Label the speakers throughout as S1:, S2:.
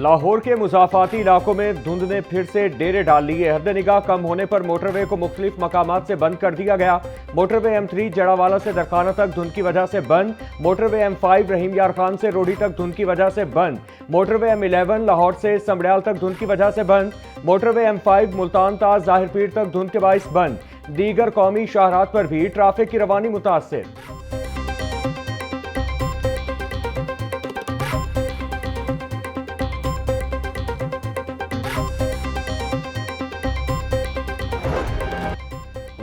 S1: लाहौर के मुज़ाफ़ाती इलाकों में धुंध ने फिर से डेरे डाल लिए। हद निगाह कम होने पर मोटरवे को मुख्तलिफ मकामात से बंद कर दिया गया। मोटरवे M3 जड़ावाला से दरखाना तक धुंध की वजह से बंद। मोटरवे M5 रहीम यार खान से रोडी तक धुंध की वजह से बंद। मोटरवे M11 लाहौर से समड़ियाल तक धुंध की वजह से बंद। मोटरवे M5 मुल्तान ताज ज़ाहिर पीर तक धुंध के बाइस बंद। दीगर कौमी शाहरात पर भी ट्रैफिक की रवानी मुतासिर।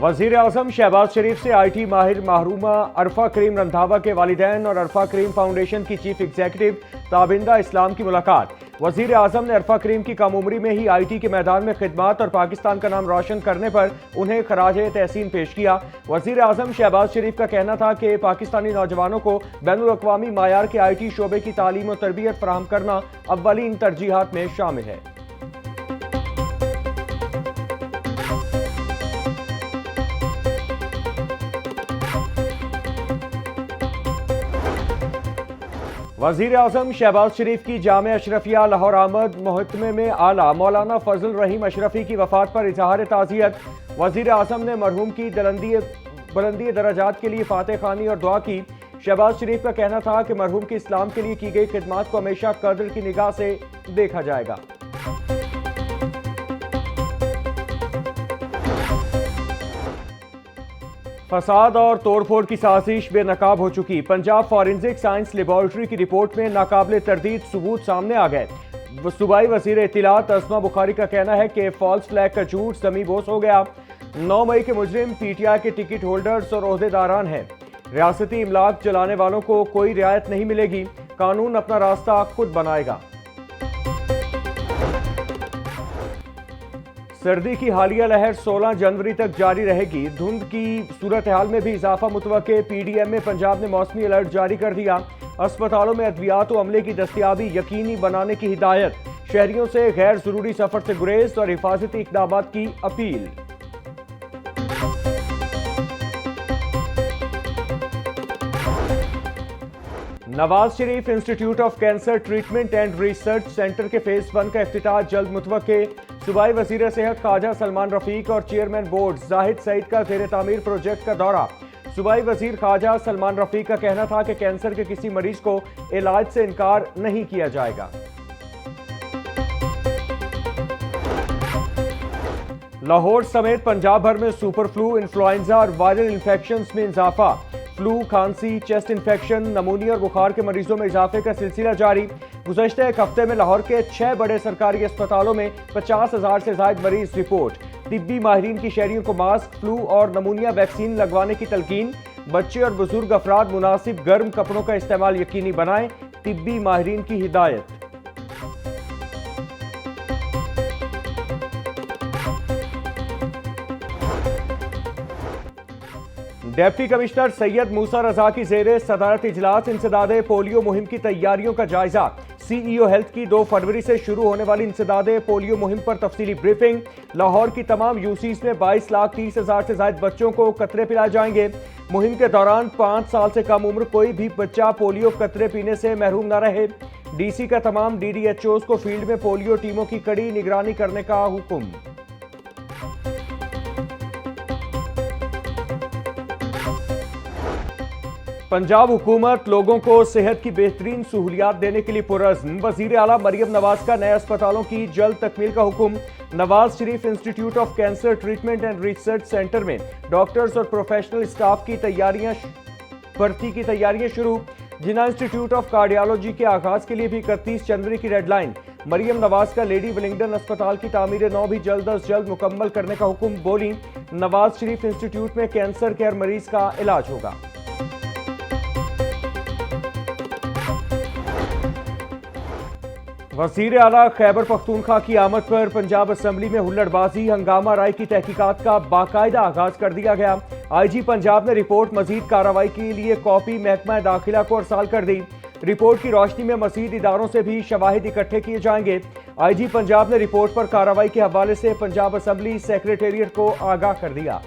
S1: वज़ीर आज़म शहबाज शरीफ से IT माहिर महरूमा अरफा करीम रंधावा के वालिदैन और अरफा करीम फाउंडेशन की चीफ एग्जीक्यूटिव ताबिंदा इस्लाम की मुलाकात। वज़ीर आज़म ने अरफा करीम की कम उम्री में ही IT के मैदान में खिदमत और पाकिस्तान का नाम रोशन करने पर उन्हें खराज तहसीन पेश किया। वज़ीर आज़म शहबाज शरीफ का कहना था कि पाकिस्तानी नौजवानों को बैनुल अक़वामी मायार के IT शोबे की तालीम और तरबियत फराहम करना अव्वलीन तरजीहात में शामिल है। वज़ीर आज़म शहबाज शरीफ की जामे अशरफिया लाहौर आमद मोहतमे में आला मौलाना फजल रहीम अशरफी की वफात पर इजहार ताज़ियत। वज़ीर आज़म ने मरहूम की बुलंदी दराजात के लिए फातह खानी और दुआ की। शहबाज शरीफ का कहना था कि मरहूम की इस्लाम के लिए की गई खिदमत को हमेशा कद्र की निगाह से देखा जाएगा। फसाद और तोड़फोड़ की साजिश बेनकाब हो चुकी। पंजाब फॉरेंसिक साइंस लेबॉर्ट्री की रिपोर्ट में नाकाबिले तरदीद सबूत सामने आ गए। सूबाई वज़ीर इत्तिलात अस्मा बुखारी का कहना है कि फॉल्स फ्लैग का झूठ ज़मी बोस हो गया। 9 मई के मुजरिम PTI के टिकट होल्डर्स और ओहदेदारान हैं। रियासती इमलाक चलाने वालों को कोई रियायत नहीं मिलेगी। कानून अपना रास्ता खुद बनाएगा। सर्दी की हालिया लहर 16 जनवरी तक जारी रहेगी। धुंध की सूरत हाल में भी इजाफा मुतवक्के। PDM में पंजाब ने मौसमी अलर्ट जारी कर दिया। अस्पतालों में अद्वियात व अमले की दस्तियाबी यकीनी बनाने की हिदायत। शहरियों से गैर जरूरी सफर से गुरेज और हिफाजती इक़दामात की appeal. Nawaz Sharif institute of cancer treatment and research centre के फेज 1 का इफ्तिताह जल्द मुतवक्के। सूबाई वज़ीर सेहत ख्वाजा सलमान रफीक और चेयरमैन बोर्ड जाहिद सईद का ज़ेर तामीर प्रोजेक्ट का दौरा। सूबाई वज़ीर ख्वाजा सलमान रफीक का कहना था कि कैंसर के किसी मरीज को इलाज से इनकार नहीं किया जाएगा। लाहौर समेत पंजाब भर में सुपर फ्लू, इन्फ्लुएंजा और वायरल इन्फेक्शंस में इजाफा। फ्लू, खांसी, चेस्ट इन्फेक्शन, नमूनिया और बुखार के मरीजों में इजाफे का सिलसिला जारी। गुज़श्ता एक हफ्ते में लाहौर के 6 बड़े सरकारी अस्पतालों में 50,000 से ज़ायद मरीज रिपोर्ट। तिब्बी माहिरीन की शहरियों को मास्क, फ्लू और नमूनिया वैक्सीन लगवाने की तलकीन। बच्चे और बुजुर्ग अफराद मुनासिब गर्म कपड़ों का इस्तेमाल यकीनी बनाएं। तिब्बी माहिरीन की हिदायत। डिप्टी कमिश्नर सैयद मूसा रजा की ज़ेरे सदारत इजलास इंसदादे पोलियो मुहिम की तैयारियों का जायजा। CEO हेल्थ की 2 फरवरी से शुरू होने वाली इंसदादे पोलियो मुहिम पर तफसीली ब्रीफिंग। लाहौर की तमाम UCs में 22,30,000 से ज़ायद बच्चों को कतरे पिलाए जाएंगे। मुहिम के दौरान 5 साल से कम उम्र कोई भी बच्चा पोलियो कतरे पीने से महरूम न रहे। DC का तमाम DDHOs को फील्ड में पोलियो टीमों की कड़ी निगरानी करने का हुक्म। पंजाब हुकूमत लोगों को सेहत की बेहतरीन सहूलियात देने के लिए पुरअज़्म। वज़ीर आला मरियम नवाज का नए अस्पतालों की जल्द तकमील का हुक्म। Nawaz Sharif institute of cancer treatment and research centre में डॉक्टर्स और प्रोफेशनल स्टाफ की भर्ती की तैयारियां शुरू। जिन्ना इंस्टीट्यूट ऑफ कार्डियोलॉजी के आगाज के लिए भी 31 जनवरी की डेडलाइन। मरियम नवाज का लेडी विलिंगडन अस्पताल की तामीर 9 भी जल्द अज जल्द मुकम्मल करने का हुक्म। बोली, नवाज शरीफ इंस्टीट्यूट में कैंसर केयर मरीज का इलाज होगा। वज़ीर आला खैबर पख्तूनख्वा की आमद पर पंजाब असम्बली में हुल्लड़बाजी, हंगामा राय की तहकीकात का बाकायदा आगाज कर दिया गया। IG पंजाब ने रिपोर्ट मजीद कार्रवाई के लिए कॉपी महकमा दाखिला को अरसाल कर दी। रिपोर्ट की रोशनी में मजीद इदारों से भी शवाहिद इकट्ठे किए जाएंगे। IG पंजाब ने रिपोर्ट पर कार्रवाई के हवाले से पंजाब असम्बली सेक्रेटेरिएट को आगाह कर दिया।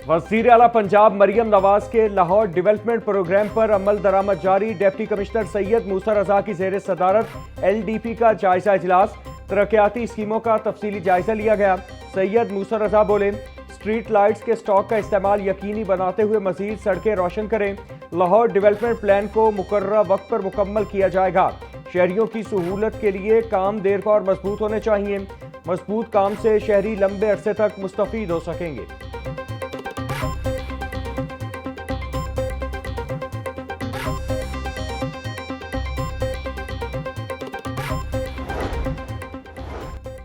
S1: वज़ीर आला पंजाब मरियम नवाज के लाहौर डेवलपमेंट प्रोग्राम पर अमल दरामद जारी। डिप्टी कमिश्नर सैयद मूसा रजा की ज़ेर सदारत LDP का जायजा इजलास। तरक्याती स्कीमों का तफसीली जायजा लिया गया। सैयद मूसा रजा बोले, स्ट्रीट लाइट्स के स्टॉक का इस्तेमाल यकीनी बनाते हुए मजीद सड़कें रोशन करें। लाहौर डेवलपमेंट प्लान को मुकर्ररा वक्त पर मुकम्मल किया जाएगा। शहरियों की सहूलत के लिए काम देर और मजबूत होने चाहिए। मजबूत काम से शहरी लंबे अरसे तक मुस्तफीद हो सकेंगे।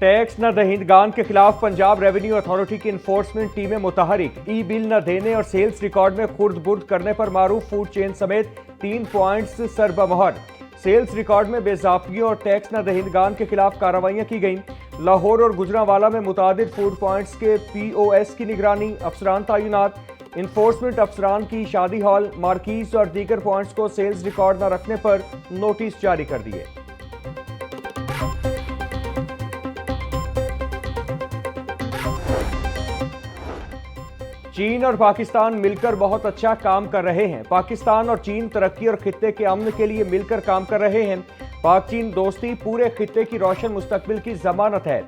S1: टैक्स न दहिंदगान के खिलाफ पंजाब रेवेन्यू अथॉरिटी की इन्फोर्समेंट टीमें मुतहरिक। ई बिल न देने और सेल्स रिकॉर्ड में खुर्द बुर्द करने पर मारूफ फूड चेन समेत 3 पॉइंट्स सरबमोहर। सेल्स रिकॉर्ड में बेज़ाब्तियों और टैक्स न दहिंदगान के खिलाफ कार्रवाइयां की गईं। लाहौर और गुजरांवाला में मुतादिद फूड पॉइंट्स के POS की निगरानी, अफसरान तैनात। इन्फोर्समेंट अफसरान की शादी हॉल, मार्कीज और दीगर पॉइंट्स को सेल्स रिकॉर्ड न रखने पर नोटिस जारी कर दिए। चीन और पाकिस्तान मिलकर बहुत अच्छा काम कर रहे हैं। पाकिस्तान और चीन तरक्की और खित्ते के अमन के लिए मिलकर काम कर रहे हैं। पाक चीन दोस्ती पूरे खित्ते की रोशन मुस्तकबिल की जमानत है।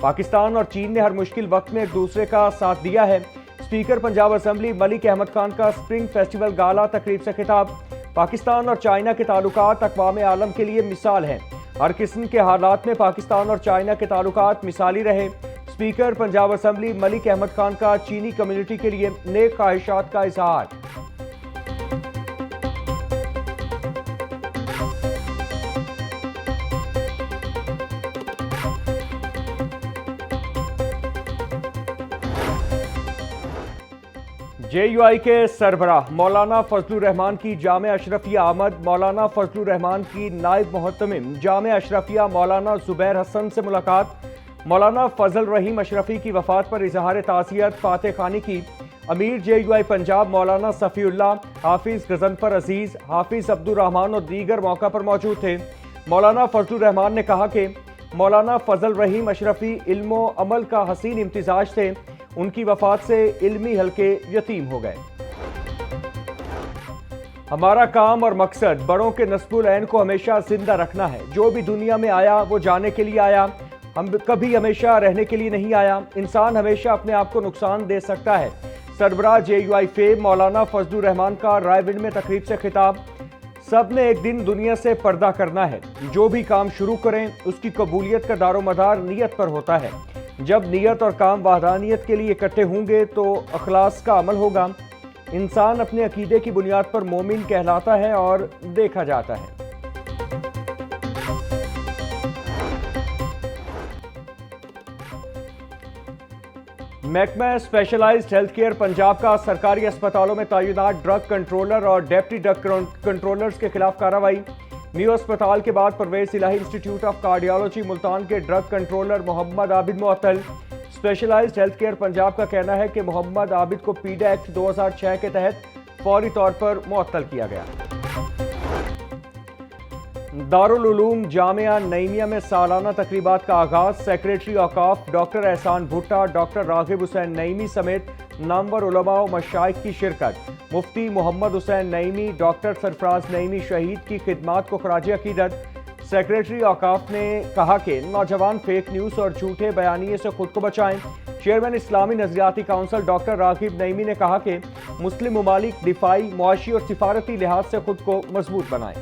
S1: पाकिस्तान और चीन ने हर मुश्किल वक्त में एक दूसरे का साथ दिया है। स्पीकर पंजाब असेंबली मलिक अहमद खान का स्प्रिंग फेस्टिवल गाला तकरीब से खिताब। पाकिस्तान और चाइना के ताल्लुकात अक़वाम आलम के लिए मिसाल हैं। हर किस्म के हालात में पाकिस्तान और चाइना के ताल्लुकात मिसाली रहे। स्पीकर पंजाब असेंबली मलिक अहमद खान का चीनी कम्युनिटी के लिए नेक ख्वाहिशात का इजहार। JUI के सरबराह मौलाना फजलुर रहमान की जामे अशरफिया आमद। मौलाना फजलुर रहमान की नायब मुहतमिम जामे अशरफिया मौलाना जुबैर हसन से मुलाकात। मौलाना फजल रहीम अशरफी की वफात पर इजहार ताज़ियत फातह खानी की। अमीर JUI पंजाब मौलाना सफ़ीउल्लाह, हाफिज़ गज़नफर अजीज़, हाफिज़ अब्दुर रहमान और दीगर मौका पर मौजूद थे। मौलाना फजलुर रहमान ने कहा कि मौलाना फजल रहीम अशरफी इल्म अमल का हसीन इम्तिजाज थे। उनकी वफात से इल्मी हल्के यतीम हो गए। हमारा काम और मकसद बड़ों के नस्बुल ऐन को हमेशा जिंदा रखना है। जो भी दुनिया में आया वो जाने के लिए आया, हम कभी हमेशा रहने के लिए नहीं आया। इंसान हमेशा अपने आप को नुकसान दे सकता है। सरबराह JUI फेब मौलाना फजलुर रहमान का रायविंड में तकरीब से खिताब। सब ने एक दिन दुनिया से पर्दा करना है। जो भी काम शुरू करें उसकी कबूलियत का दारोमदार नीयत पर होता है। जब नीयत और काम वाहदानियत के लिए इकट्ठे होंगे तो अखलास का अमल होगा। इंसान अपने अकीदे की बुनियाद पर मोमिन कहलाता है और देखा जाता है। महकमा स्पेशलाइज्ड हेल्थ केयर पंजाब का सरकारी अस्पतालों में तैनात ड्रग कंट्रोलर और डेप्टी ड्रग कंट्रोलर्स के खिलाफ कार्रवाई। न्यू अस्पताल के बाद परवेज इलाही इंस्टीट्यूट ऑफ कार्डियोलॉजी मुल्तान के ड्रग कंट्रोलर मोहम्मद आबिद मुअत्तल। स्पेशलाइज्ड हेल्थ केयर पंजाब का कहना है कि मोहम्मद आबिद को पीडा एक्ट 2006 के तहत फौरी तौर पर मुअत्तल किया गया। दारुल उलूम जामिया नईमिया में सालाना तकरीबात का आगाज। सेक्रेटरी औकाफ डॉक्टर एहसान भुट्टा, डॉक्टर रागिब हुसैन नईमी समेत नामवर उलमा व मशाइख की शिरकत। मुफ्ती मोहम्मद हुसैन नईमी, डॉक्टर सरफराज नईमी शहीद की खिदमात को खराज अकीदत। सेक्रेटरी औकाफ ने कहा कि नौजवान फेक न्यूज़ और झूठे बयानिए से खुद को बचाएं। चेयरमैन इस्लामी नजरियाती काउंसिल डॉक्टर रागिब नईमी ने कहा कि मुस्लिम ममालिक दिफाई, मुआशी और सिफारती लिहाज से खुद को मजबूत बनाएं।